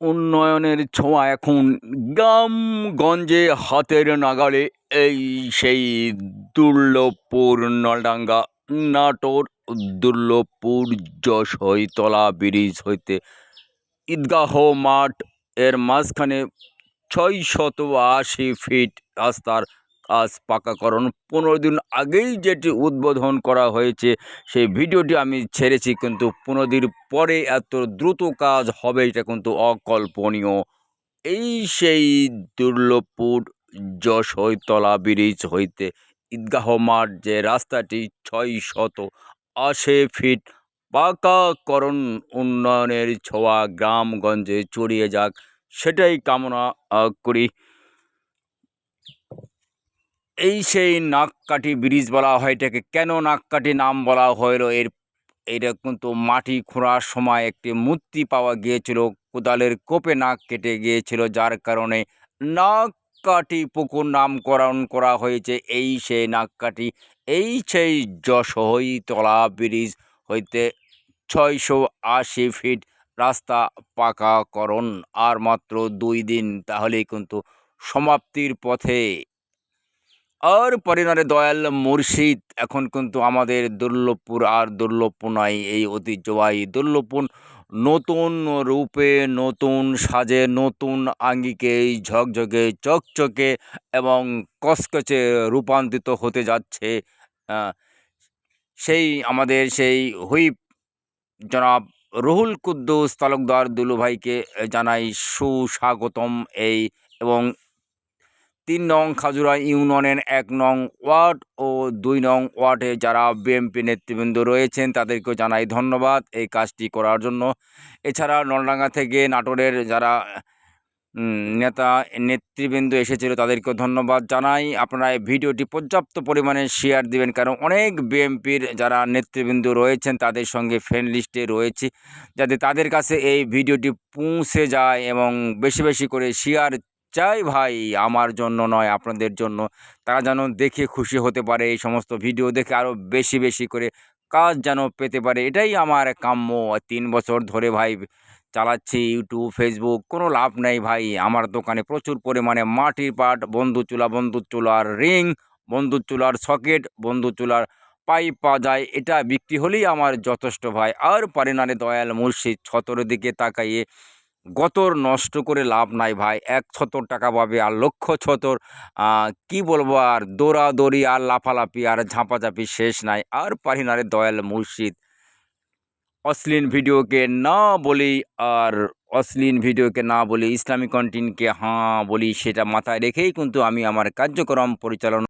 উন্নয়নের ছোঁয়া এখন গ্রামগঞ্জে হাতের নাগালে। এই সেই দুর্লভপুর নলডাঙ্গা নাটোর দুর্লভপুর যশোইতলা ব্রিজ হইতে ঈদগাহ মাঠ এর মাঝখানে 680 ফিট রাস্তার কাজ পাকাকরণ 15 দিন আগেই যেটি উদ্বোধন করা হয়েছে সেই ভিডিওটি আমি ছেড়েছি, কিন্তু 15 দিন পরে এত দ্রুত কাজ হবে এটা কিন্তু অকল্পনীয়। এই সেই দুর্লভপুর যশোইতলা ব্রিজ হইতে ঈদগাহ মাঠ যে রাস্তাটি 680 ফিট পাকাকরণ উন্নয়নের ছোঁয়া গ্রামগঞ্জে ছড়িয়ে যাক, সেটাই কামনা করি। এই সেই নাককাঠি ব্রিজ বলা হয় এটাকে। কেন নাককাঠি নাম বলা হলো এটা কিন্তু মাটি খোঁড়ার সময় একটি মূর্তি পাওয়া গিয়েছিল, কোদালের কোপে নাক কেটে গিয়েছিল, যার কারণে নাককাঠি পুকুর নামকরণ করা হয়েছে। এই সেই নাককাঠি, এই সেই যশোইতলা ব্রিজ হইতে 680 ফিট রাস্তা পাকাকরণ আর মাত্র 2 দিন, তাহলেই কিন্তু সমাপ্তির পথে। আর পরিণারে দয়াল মুর্শিদ এখন কিন্তু আমাদের দুর্লভপুর আর দুর্লভপুর নয়, এই ঐতিহ্যবাহী দুর্লভপুর নতুন রূপে, নতুন সাজে, নতুন আঙ্গিকে, ঝকঝকে চকচকে এবং কচকচে রূপান্তরিত হতে যাচ্ছে। সেই আমাদের সেই হুইপ জনাব রুহুল কুদ্দুস তালুকদার দুলু ভাইকে জানাই সুস্বাগতম। এবং 3 নং খাজুরা ইউনিয়নের 1 নং ওয়ার্ড ও 2 নং ওয়ার্ডে যারা বিএনপি নেতৃবৃন্দ রয়েছেন তাদেরকেও জানাই ধন্যবাদ এই কাজটি করার জন্য। এছাড়া নলডাঙ্গা থেকে নাটোরের যারা নেতা নেতৃবৃন্দ এসেছিল তাদেরকেও ধন্যবাদ জানাই। আপনারা এই ভিডিওটি পর্যাপ্ত পরিমাণে শেয়ার দিবেন, কারণ অনেক বিএনপির যারা নেতৃবৃন্দ রয়েছেন তাদের সঙ্গে ফ্রেন্ড লিস্টে রয়েছে, যাতে তাদের কাছে এই ভিডিওটি পৌঁছে যায় এবং বেশি বেশি করে শেয়ার চাই ভাই, আমার জন্য নয় আপনাদের জন্য। তারা যেন দেখে খুশি হতে পারে, এই সমস্ত ভিডিও দেখে আরও বেশি বেশি করে কাজ যেন পেতে পারে, এটাই আমার কাম্য। 3 বছর ধরে ভাই চালাচ্ছি ইউটিউব, ফেসবুক, কোনো লাভ নেই ভাই। আমার দোকানে প্রচুর পরিমাণে মাটির পাট, বন্দুক চুলার রিং, বন্দুক চুলার সকেট, বন্দুক চুলার পাইপ পাওয়া যায়, এটা বিক্রি হলেই আমার যথেষ্ট ভাই। আর পারিনারে দয়াল মুর্শিদ ছতরের দিকে তাকাইয়ে গতর নষ্ট করে লাভ নাই ভাই। 1 ছতর টাকা পাবে আর লক্ষ ছতর কি বলবো, আর দৌড়াদৌড়ি আর লাফালাফি আর ঝাঁপাঝাঁপি শেষ নাই। আর পারিনারে দয়াল মুর্শিদ অশ্লীল ভিডিওকে না বলি, আর অশ্লীল ভিডিওকে না বলি, ইসলামিক কন্টেন্টকে হ্যাঁ বলি, সেটা মাথায় রেখেই কিন্তু আমি আমার কার্যক্রম পরিচালনা